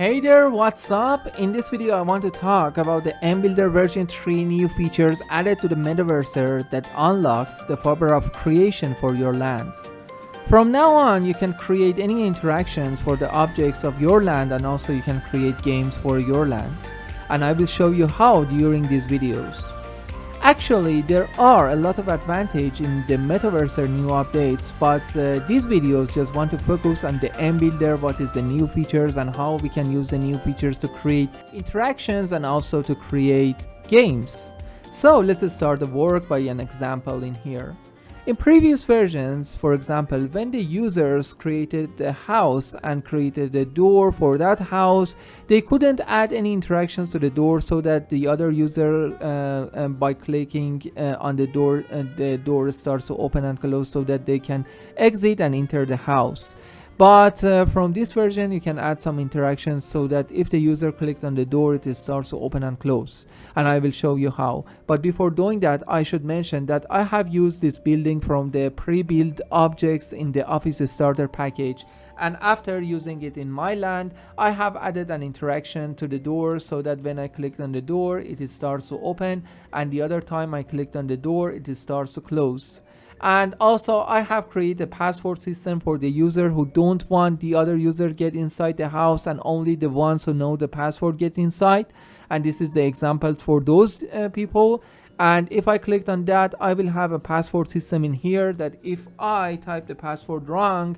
Hey there, what's up? In this video I want to talk about the MBuilder version 3 new features added to the Metaverser that unlocks the power of creation for your land. From now on, you can create any interactions for the objects of your land, and also you can create games for your land. And I will show you how during these videos. Actually, there are a lot of advantage in the Metaverser new updates, but these videos just want to focus on the MBuilder, what is the new features and how we can use the new features to create interactions and also to create games. So let's start the work by an example in here. In previous versions, for example, when the users created the house and created a door for that house, they couldn't add any interactions to the door so that the other user by clicking on the door starts to open and close so that they can exit and enter the house. But from this version, you can add some interactions so that if the user clicked on the door, it starts to open and close. And I will show you how. But before doing that, I should mention that I have used this building from the pre-built objects in the Office Starter package. And after using it in my land, I have added an interaction to the door so that when I clicked on the door, it starts to open. And the other time I clicked on the door, it starts to close. And also I have created a password system for the user who don't want the other user get inside the house, and only the ones who know the password get inside. And this is the example for those people. And if I clicked on that, I will have a password system in here that if I type the password wrong,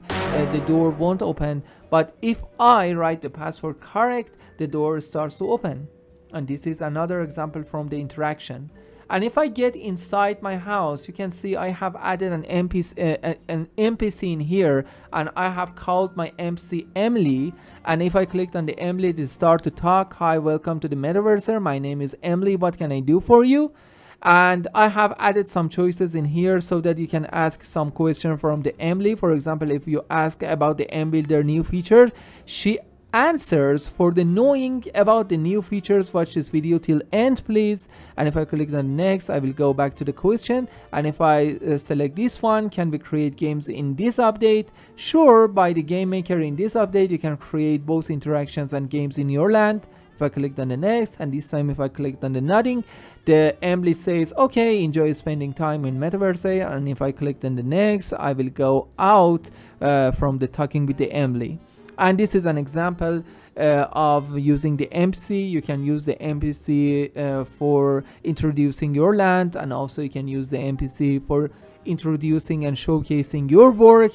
the door won't open. But if I write the password correct, the door starts to open. And this is another example from the interaction. And if I get inside my house, you can see I have added an NPC in here, and I have called my MC Emily. And if I clicked on the Emily, it start to talk. Hi, welcome to the Metaverser. My name is Emily. What can I do for you? And I have added some choices in here so that you can ask some question from the Emily. For example, if you ask about the MBuilder new features, she answers for the knowing about the new features. Watch this video till end, please. And if I click on next, I will go back to the question. And if I select this one, can we create games in this update? Sure, by the game maker in this update, you can create both interactions and games in your land. If I clicked on the next, and this time if I clicked on the nothing, the Emily says, okay, enjoy spending time in Metaverse. And if I clicked on the next, I will go out from the talking with the Emily. And this is an example of using the MC. You can use the NPC for introducing your land, and also you can use the NPC for introducing and showcasing your work,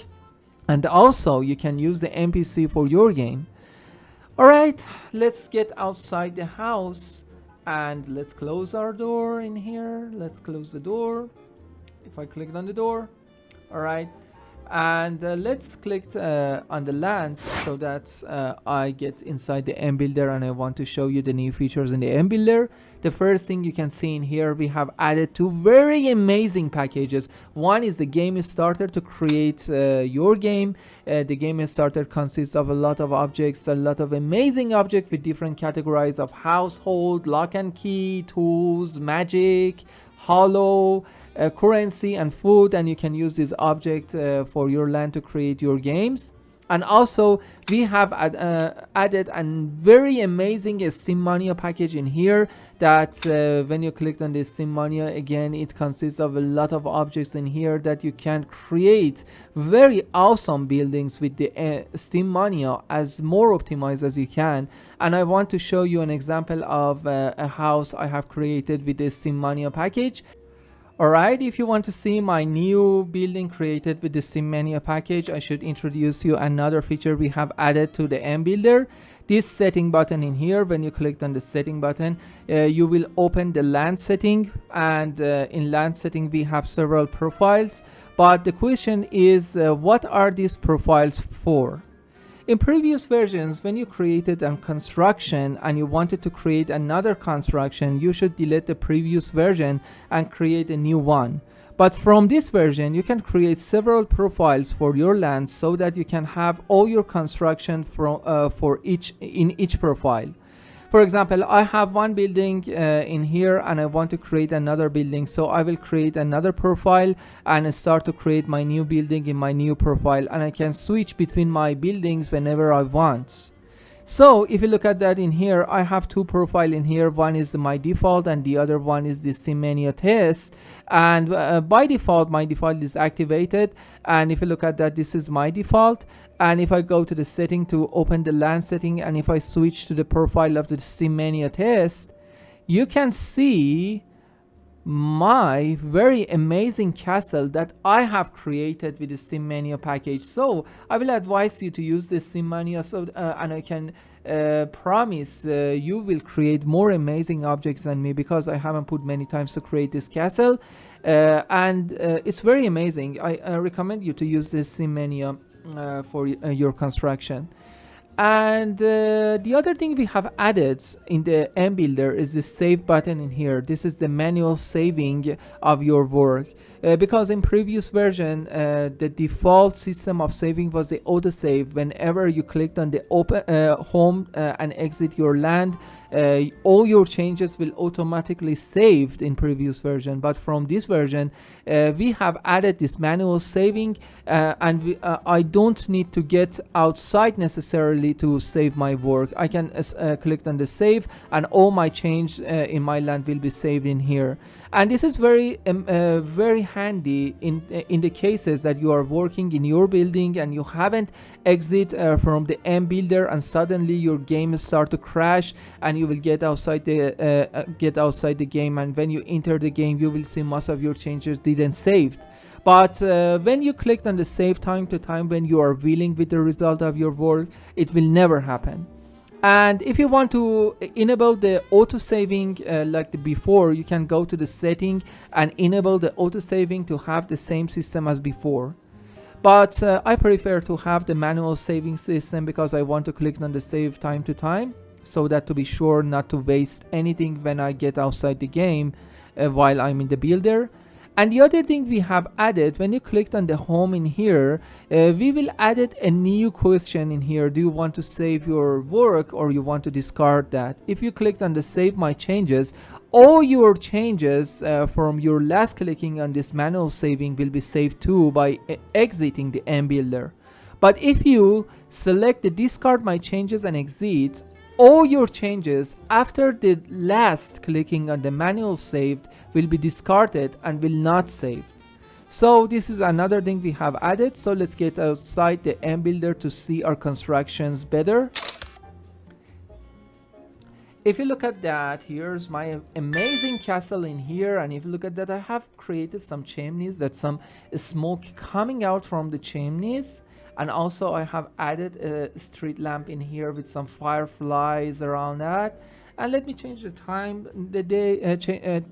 and also you can use the NPC for your game. Alright, let's get outside the house and let's close our door in here. Let's close the door. If I clicked on the door, alright. And let's click on the land so that I get inside the MBuilder, and I want to show you the new features in the MBuilder. The first thing you can see in here, we have added two very amazing packages. One is the game starter to create your game. The game starter consists of a lot of objects, a lot of amazing objects with different categories of household, lock and key, tools, magic, hollow, currency and food, and you can use this object for your land to create your games. And also we have added a very amazing Steam Mania package in here that when you click on the Steam Mania, again it consists of a lot of objects in here that you can create very awesome buildings with the Steam Mania as more optimized as you can. And I want to show you an example of a house I have created with the Steam Mania package. Alright, if you want to see my new building created with the Steam Mania package, I should introduce you another feature we have added to the MBuilder. This setting button in here, when you click on the setting button, you will open the land setting, and in land setting we have several profiles. But the question is, what are these profiles for? In previous versions, when you created a construction and you wanted to create another construction, you should delete the previous version and create a new one. But from this version, you can create several profiles for your land so that you can have all your construction from in each profile. For example, I have one building in here and I want to create another building, so I will create another profile and start to create my new building in my new profile, and I can switch between my buildings whenever I want. So if you look at that in here, I have two profile in here. One is my default and the other one is the SimMania test. And by default, my default is activated. And if you look at that, this is my default. And if I go to the setting to open the LAN setting, and if I switch to the profile of the SimMania test, you can see my very amazing castle that I have created with the SimMania package. So I will advise you to use this SimMania, and I can promise you will create more amazing objects than me, because I haven't put many times to create this castle, and it's very amazing. I recommend you to use this SimMania for your construction. And the other thing we have added in the M Builder is the save button in here. This is the manual saving of your work. Because in previous version, the default system of saving was the autosave. Whenever you clicked on the open home and exit your land, all your changes will automatically saved in previous version. But from this version, we have added this manual saving, and I don't need to get outside necessarily to save my work. I can click on the save, and all my change in my land will be saved in here. And this is very very handy in the cases that you are working in your building and you haven't exit from the M Builder, and suddenly your game start to crash and you will get outside the game, and when you enter the game you will see most of your changes didn't saved. But when you clicked on the save time to time, when you are dealing with the result of your work, it will never happen. And if you want to enable the auto saving like before, you can go to the setting and enable the auto saving to have the same system as before. But I prefer to have the manual saving system, because I want to click on the save time to time, so that to be sure not to waste anything when I get outside the game while I'm in the builder. And the other thing we have added, when you clicked on the home in here, we will added a new question in here. Do you want to save your work or you want to discard that? If you clicked on the save my changes, all your changes from your last clicking on this manual saving will be saved too by exiting the M Builder. But if you select the discard my changes and exit, all your changes after the last clicking on the manual saved will be discarded and will not saved. So this is another thing we have added. So let's get outside the M Builder to see our constructions better. If you look at that, here's my amazing castle in here, and if you look at that, I have created some chimneys, that some smoke coming out from the chimneys. And also I have added a street lamp in here with some fireflies around that. And let me change the time,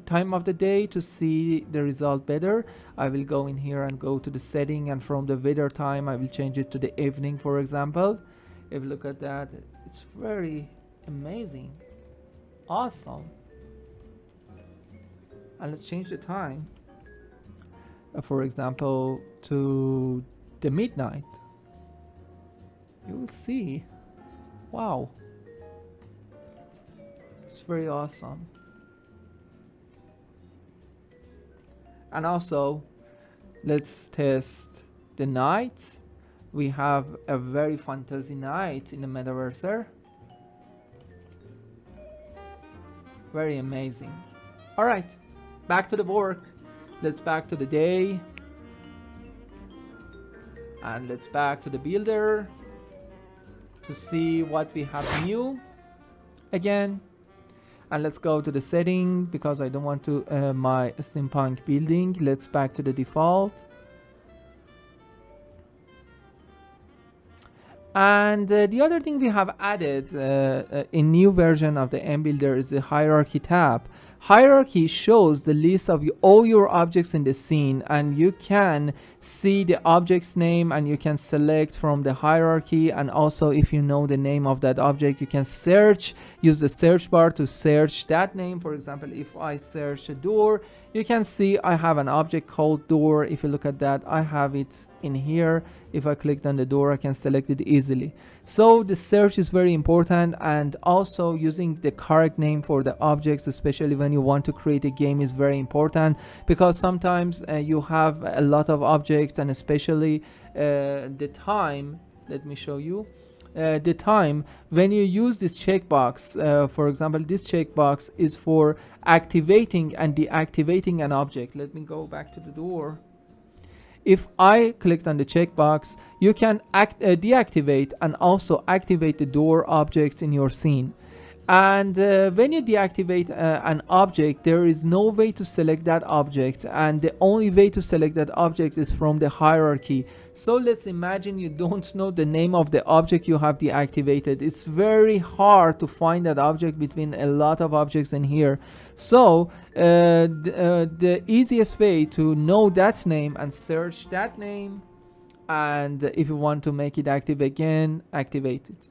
time of the day to see the result better. I will go in here and go to the setting, and from the weather time I will change it to the evening, for example. If you look at that, it's very amazing, awesome. And let's change the time, for example, to the midnight. You will see, wow, it's very awesome. And also let's test the night. We have a very fantasy night in the Metaverser, very amazing. All right, back to the work. Let's back to the day, and let's back to the builder to see what we have new again. And let's go to the setting, because I don't want to my steampunk building. Let's back to the default. And the other thing we have added in new version of the M Builder is the hierarchy tab. Hierarchy shows the list of all your objects in the scene, and you can see the object's name and you can select from the hierarchy. And also, if you know the name of that object, you can search, use the search bar to search that name. For example, if I search a door, you can see I have an object called door. If you look at that, I have it in here. If I clicked on the door, I can select it easily. So the search is very important, and also using the correct name for the objects, especially when you want to create a game, is very important, because sometimes you have a lot of objects, and especially the time. Let me show you. the time when you use this checkbox. For example, this checkbox is for activating and deactivating an object. Let me go back to the door. If I clicked on the checkbox, you can deactivate and also activate the door objects in your scene. And when you deactivate an object, there is no way to select that object, and the only way to select that object is from the hierarchy. So let's imagine you don't know the name of the object you have deactivated. It's very hard to find that object between a lot of objects in here. So the easiest way to know that name and search that name, and if you want to make it active again, activate it.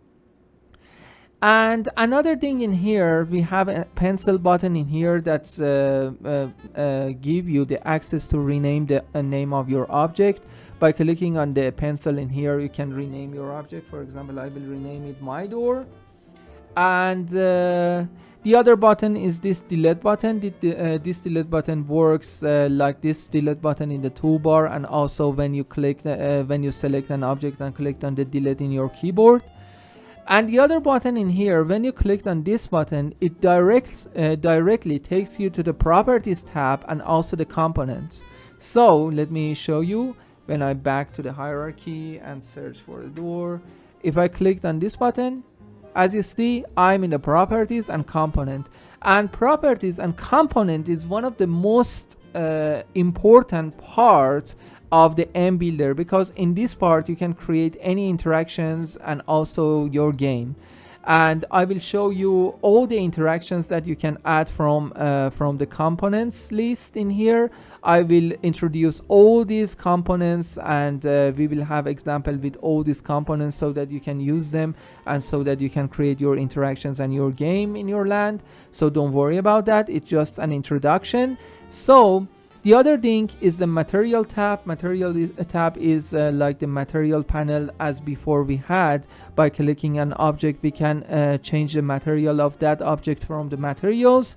And another thing in here, we have a pencil button in here that give you the access to rename the name of your object. By clicking on the pencil in here, you can rename your object. For example, I will rename it my door. And the other button is this delete button. This delete button works like this delete button in the toolbar, and also when you click when you select an object and click on the delete in your keyboard. And the other button in here, when you clicked on this button, it directly takes you to the properties tab and also the components. So let me show you. When I back to the hierarchy and search for the door, if I clicked on this button, as you see, I'm in the properties and component. And properties and component is one of the most important parts of the M Builder, because in this part you can create any interactions and also your game. And I will show you all the interactions that you can add from the components list in here. I will introduce all these components, and we will have example with all these components so that you can use them and so that you can create your interactions and your game in your land. So don't worry about that, it's just an introduction. So the other thing is the material tab. Material tab is like the material panel as before we had. By clicking an object, we can change the material of that object from the materials.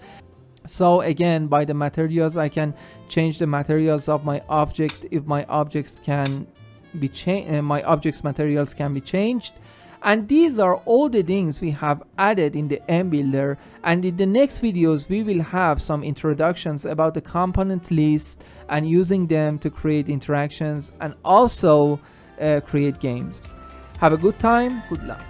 So again, by the materials, I can change the materials of my object if my objects can be changed. My objects materials can be changed. And these are all the things we have added in the M Builder, and in the next videos we will have some introductions about the component list and using them to create interactions and also create games. Have a good time, good luck.